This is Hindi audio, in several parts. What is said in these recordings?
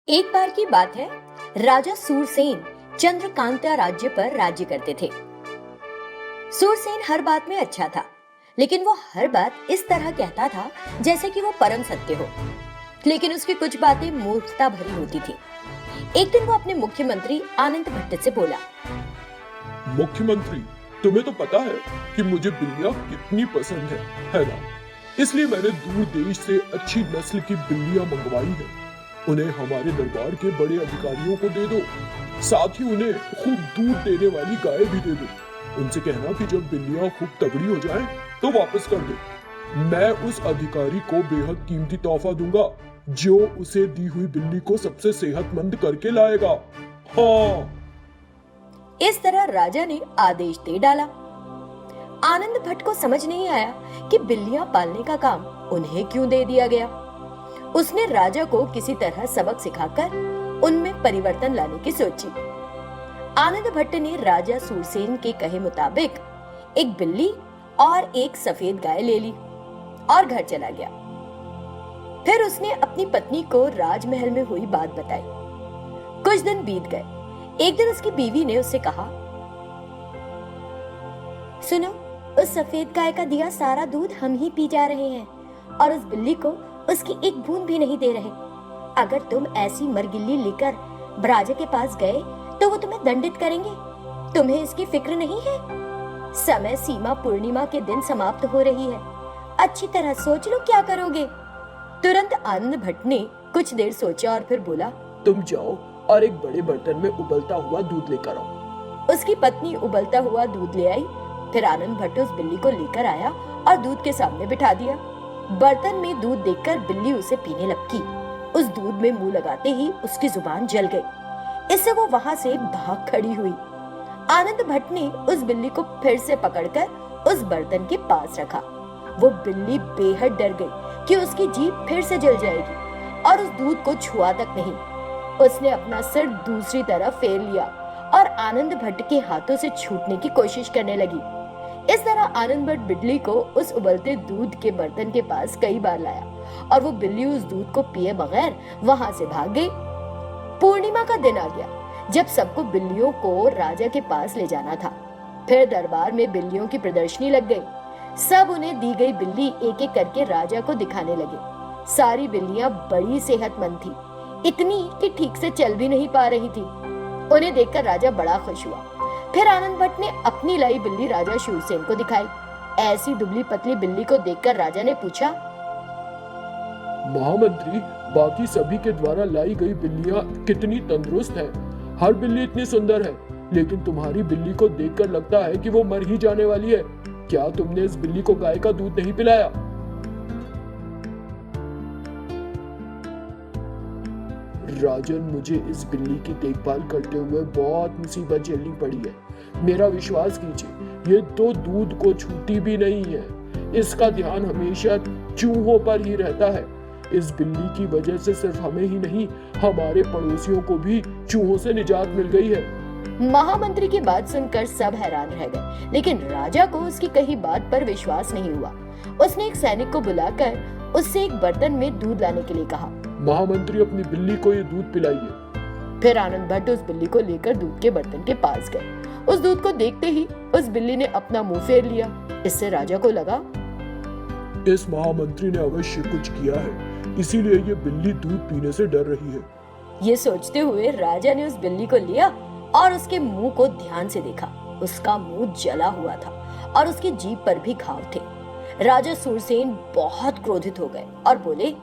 एक बार की बात है। राजा सूरसेन चंद्रकांता राज्य पर राज्य करते थे। सूरसेन हर बात में अच्छा था, लेकिन वो हर बात इस तरह कहता था जैसे कि वो परम सत्य हो। लेकिन उसकी कुछ बातें मूर्खता भरी होती थी। एक दिन वो अपने मुख्यमंत्री आनंद भट्ट से बोला, मुख्यमंत्री, तुम्हें तो पता है कि मुझे बिल्लियां कितनी पसंद है ना? इसलिए मैंने दूर देश से अच्छी नस्ल की बिल्लियां मंगवाई है। उन्हें हमारे दरबार के बड़े अधिकारियों को दे दो। साथ ही उन्हें खूब दूध देने वाली गाय भी दे दो। उनसे कहना कि जब बिल्लियां खूब तगड़ी हो जाएं, तो वापस कर दो। मैं उस अधिकारी को बेहद कीमती तोहफा दूंगा, जो उसे दी हुई बिल्ली को सबसे सेहतमंद करके लाएगा। हाँ। इस तरह राजा ने आदेश दे डाला। आनंद भट्ट को समझ नहीं आया कि बिल्लियां पालने का काम उन्हें क्यों दे दिया गया। उसने राजा को किसी तरह सबक सिखाकर उनमें परिवर्तन लाने की सोची। आनंद भट्ट ने राजा सूरसेन के कहे मुताबिक एक बिल्ली और एक सफेद गाय ले ली और घर चला गया। फिर उसने अपनी पत्नी को राजमहल में हुई बात बताई। कुछ दिन बीत गए। एक दिन उसकी बीवी ने उससे कहा, सुनो, उस सफेद गाय का दिया सारा दूध हम ही पी जा रहे हैं और उस बिल्ली को उसकी एक बूंद भी नहीं दे रहे। अगर तुम ऐसी मरगिल्ली लेकर राजा के पास गए तो वो तुम्हें दंडित करेंगे। तुम्हें इसकी फिक्र नहीं है? समय सीमा पूर्णिमा के दिन समाप्त हो रही है। अच्छी तरह सोच लो क्या करोगे। तुरंत आनंद भट्ट ने कुछ देर सोचा और फिर बोला, तुम जाओ और एक बड़े बर्तन में उबलता हुआ दूध लेकर आओ। उसकी पत्नी उबलता हुआ दूध ले आई। फिर आनंद भट्ट उस बिल्ली को लेकर आया और दूध के सामने बिठा दिया। बर्तन में दूध देखकर बिल्ली उसे पीने लगी। उस दूध में मुंह लगाते ही उसकी जुबान जल गई। इससे वो वहां से भाग खड़ी हुई। आनंद भट्ट ने उस बिल्ली को फिर से पकड़कर उस बर्तन के पास रखा। वो बिल्ली बेहद डर गई कि उसकी जीभ फिर से जल जाएगी और उस दूध को छुआ तक नहीं। उसने अपना सिर दूसरी तरफ फेर लिया और आनंद भट्ट के हाथों से छूटने की कोशिश करने लगी। इस तरह आनंद भट्ट बिल्ली को उस उबलते दूध के बर्तन के पास कई बार लाया और वो बिल्ली उस दूध को पिए बगैर वहां से भाग गई। पूर्णिमा का दिन आ गया, जब सबको बिल्लियों को राजा के पास ले जाना था। फिर दरबार में बिल्लियों की प्रदर्शनी लग गई। सब उन्हें दी गई बिल्ली एक एक करके राजा को दिखाने लगे। सारी बिल्लियां बड़ी सेहतमंद थी, इतनी कि ठीक से चल भी नहीं पा रही थी। उन्हें देखकर राजा बड़ा खुश हुआ। फिर आनंद भट्ट ने अपनी लाई बिल्ली राजा सूरसेन को दिखाई। ऐसी दुबली पतली बिल्ली को देखकर राजा ने पूछा, महामंत्री, बाकी सभी के द्वारा लाई गई बिल्लियां कितनी तंदुरुस्त हैं। हर बिल्ली इतनी सुंदर है, लेकिन तुम्हारी बिल्ली को देखकर लगता है कि वो मर ही जाने वाली है। क्या तुमने इस बिल्ली को गाय का दूध नहीं पिलाया? राजन, मुझे इस बिल्ली की देखभाल करते हुए बहुत मुसीबत झेलनी पड़ी है। मेरा विश्वास कीजिए, ये तो दूध को छूती भी नहीं है। इसका ध्यान हमेशा चूहों पर ही रहता है। इस बिल्ली की वजह से सिर्फ हमें ही नहीं, हमारे पड़ोसियों को भी चूहों से निजात मिल गई है। महामंत्री की बात सुनकर सब हैरान रह गए, लेकिन राजा को उसकी कही बात पर विश्वास नहीं हुआ। उसने एक सैनिक को बुलाकर उससे एक बर्तन में दूध लाने के लिए कहा। महामंत्री, अपनी बिल्ली को ये दूध पिलाइए। फिर आनंद भट्ट उस बिल्ली को लेकर दूध के बर्तन के पास गए। उस दूध को देखते ही उस बिल्ली ने अपना मुंह फेर लिया। इससे राजा को लगा, इस महामंत्री ने अवश्य कुछ किया है, इसीलिए ये बिल्ली दूध पीने से डर रही है। ये सोचते हुए राजा ने उस बिल्ली को लिया और उसके मुंह को ध्यान से देखा। उसका मुंह जला हुआ था और उसकी जीभ पर भी घाव थे। राजा सूरसेन बहुत क्रोधित हो गए और बोले,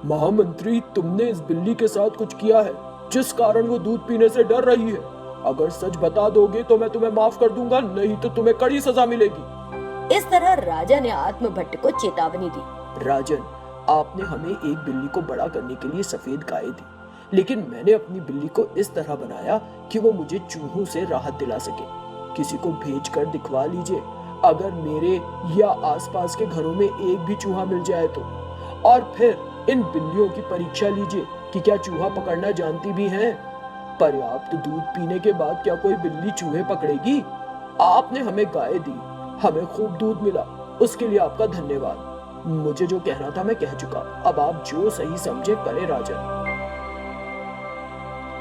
महामंत्री, तुमने इस बिल्ली के साथ कुछ किया है जिस कारण वो दूध पीने से डर रही है। अगर सच बता दोगे तो मैं तुम्हें माफ कर दूंगा, नहीं तो तुम्हें कड़ी सजा मिलेगी। इस तरह राजा ने आत्म भट्ट को चेतावनी दी। राजन, आपने हमें एक बिल्ली को बड़ा करने के लिए सफेद गाय दी, लेकिन मैंने अपनी बिल्ली को इस तरह बनाया कि वो मुझे चूहों से राहत दिला सके। किसी को भेजकर दिखवा लीजिए, अगर मेरे या आसपास के घरों में एक भी चूहा मिल जाए तो। और फिर इन बिल्लियों की परीक्षा लीजिए कि क्या चूहा पकड़ना जानती भी हैं। पर्याप्त दूध पीने के बाद क्या कोई बिल्ली चूहे पकड़ेगी? आपने हमें गाय दी, हमें खूब दूध मिला, उसके लिए आपका धन्यवाद। मुझे जो कहना था मैं कह चुका, अब आप जो सही समझे करें राजन।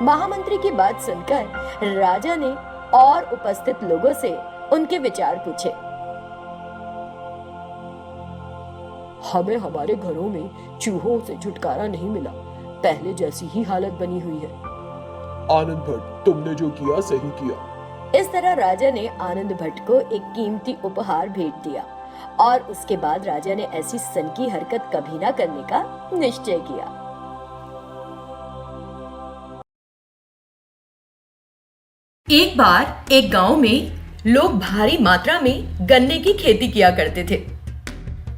महामंत्री की बात सुनकर राजा ने और उपस्थित लोगों से उनके विचार पूछे। हमें हमारे घरों में चूहों से छुटकारा नहीं मिला, पहले जैसी ही हालत बनी हुई है। आनंद भट्ट, तुमने जो किया सही किया। इस तरह राजा ने आनंद भट्ट को एक कीमती उपहार भेंट दिया और उसके बाद राजा ने ऐसी सनकी हरकत कभी ना करने का निश्चय किया। एक बार एक गांव में लोग भारी मात्रा में गन्ने की खेती किया करते थे।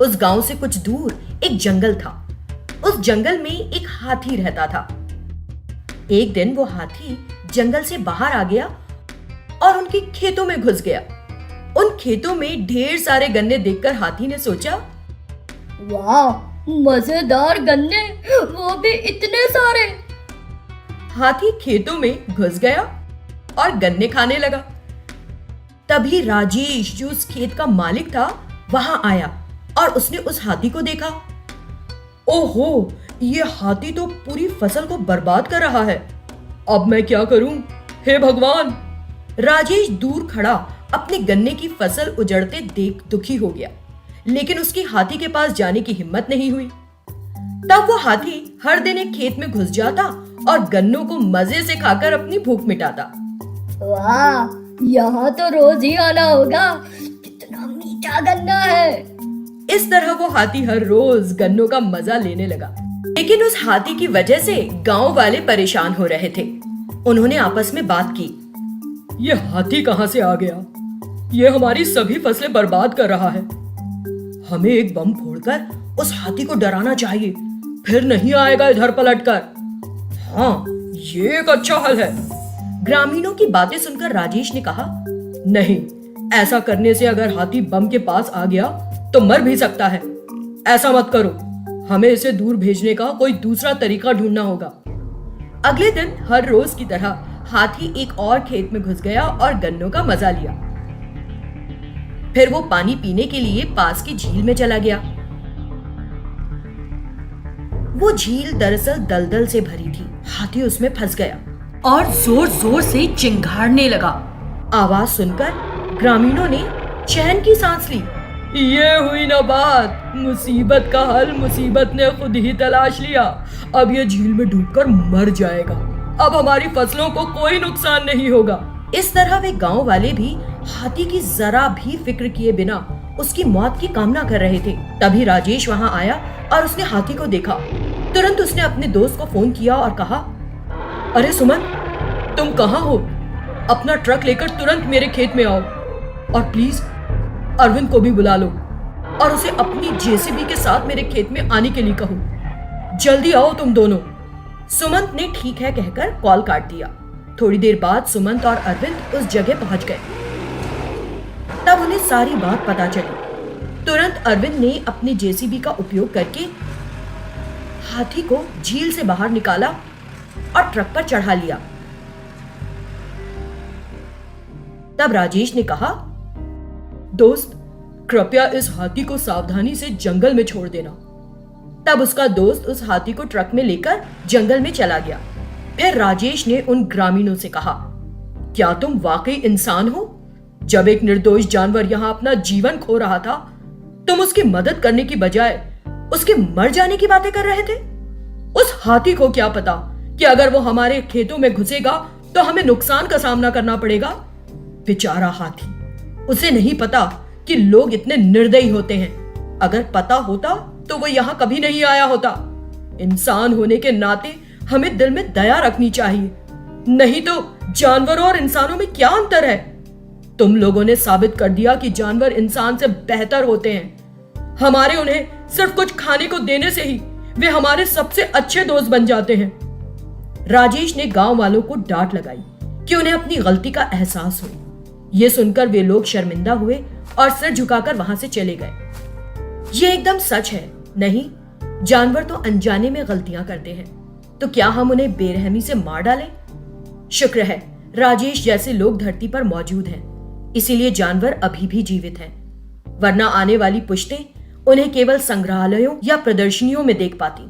उस गांव से कुछ दूर एक जंगल था। उस जंगल में एक हाथी रहता था। एक दिन वो हाथी जंगल से बाहर आ गया और उनके खेतों में घुस गया। उन खेतों में ढेर सारे गन्ने देखकर हाथी ने सोचा, वाह, मजेदार गन्ने, वो भी इतने सारे। हाथी खेतों में घुस गया और गन्ने खाने लगा। तभी राजेश, जो उस खेत का मालिक था, वहां आया और उसने उस हाथी को देखा। ओहो, ये हाथी तो पूरी फसल को बर्बाद कर रहा है। अब मैं क्या करूं? हे भगवान! राजेश दूर खड़ा अपने गन्ने की फसल उजड़ते देख दुखी हो गया, लेकिन उसकी हाथी के पास जाने की हिम्मत नहीं हुई। तब वो हाथी हर दिन एक खेत में घुस जाता और गन्नों को मजे से खाकर अपनी भूख मिटाता। वाह, यहाँ तो रोज ही आना होगा, कितना मीठा गन्ना है। इस तरह वो हाथी हर रोज गन्नों का मजा लेने लगा। लेकिन उस हाथी की वजह से गांव वाले परेशान हो रहे थे। उन्होंने आपस में बात की, ये हाथी कहां से आ गया? ये हमारी सभी फसलें बर्बाद कर रहा है। हमें एक बम फोड़कर उस हाथी को डराना चाहिए, फिर नहीं आएगा इधर पलटकर। हाँ, ये एक अच्छा हल है। ग्रामीणों की बातें सुनकर राजेश ने कहा, नहीं, ऐसा करने से अगर हाथी बम के पास आ गया तो मर भी सकता है। ऐसा मत करो, हमें इसे दूर भेजने का कोई दूसरा तरीका ढूंढना होगा। अगले दिन हर रोज की तरह हाथी एक और खेत में घुस गया और गन्नों का मजा लिया। फिर वो पानी पीने के लिए पास की झील में चला गया। वो झील दरअसल दलदल से भरी थी। हाथी उसमें फंस गया और जोर जोर से चिंघाड़ने लगा। आवाज सुनकर ग्रामीणों ने चैन की सांस ली। ये हुई ना बात, मुसीबत का हल मुसीबत ने खुद ही तलाश लिया। अब ये झील में डूबकर मर जाएगा। अब हमारी फसलों को कोई नुकसान नहीं होगा। इस तरह वे गांव वाले भी हाथी की जरा भी फिक्र किए बिना उसकी मौत की कामना कर रहे थे। तभी राजेश वहां आया और उसने हाथी को देखा। तुरंत उसने अपने दोस्त को फोन किया और कहा, अरे सुमन, तुम कहाँ हो? अपना ट्रक लेकर तुरंत मेरे खेत में आओ और प्लीज अरविंद को भी बुला लो और उसे अपनी जेसीबी के साथ मेरे खेत में आने के लिए कहो। जल्दी आओ तुम दोनों। सुमंत ने ठीक है कहकर कॉल काट दिया। थोड़ी देर बाद सुमंत और अरविंद उस जगह पहुंच गए। तब उन्हें सारी बात पता चली। तुरंत अरविंद ने अपने जेसीबी का उपयोग करके हाथी को झील से बाहर निकाला और ट्रक पर चढ़ा लिया। तब राजेश ने कहा, दोस्त, कृपया इस हाथी को सावधानी से जंगल में छोड़ देना। तब उसका दोस्त उस हाथी को ट्रक में लेकर जंगल में चला गया। फिर राजेश ने उन ग्रामीणों से कहा, क्या तुम वाकई इंसान हो? जब एक निर्दोष जानवर यहाँ अपना जीवन खो रहा था, तुम उसकी मदद करने की बजाय उसके मर जाने की बातें कर रहे थे। उस हाथी को क्या पता कि अगर वो हमारे खेतों में घुसेगा तो हमें नुकसान का सामना करना पड़ेगा। बेचारा हाथी, उसे नहीं पता कि लोग इतने निर्दयी होते हैं। अगर पता होता तो वो यहाँ कभी नहीं आया होता। इंसान होने के नाते हमें दिल में दया रखनी चाहिए, नहीं तो जानवरों और इंसानों में क्या अंतर है? तुम लोगों ने साबित कर दिया कि जानवर इंसान से बेहतर होते हैं। हमारे उन्हें सिर्फ कुछ खाने को देने से ही वे हमारे सबसे अच्छे दोस्त बन जाते हैं। राजेश ने गांव वालों को डांट लगाई कि उन्हें अपनी गलती का एहसास हो। ये सुनकर वे लोग शर्मिंदा हुए और सिर झुकाकर वहां से चले गए। ये एकदम सच है, नहीं? जानवर तो अनजाने में गलतियां करते हैं, तो क्या हम उन्हें बेरहमी से मार डालें? शुक्र है राजेश जैसे लोग धरती पर मौजूद हैं, इसीलिए जानवर अभी भी जीवित हैं, वरना आने वाली पुश्तें उन्हें केवल संग्रहालयों या प्रदर्शनियों में देख पाती।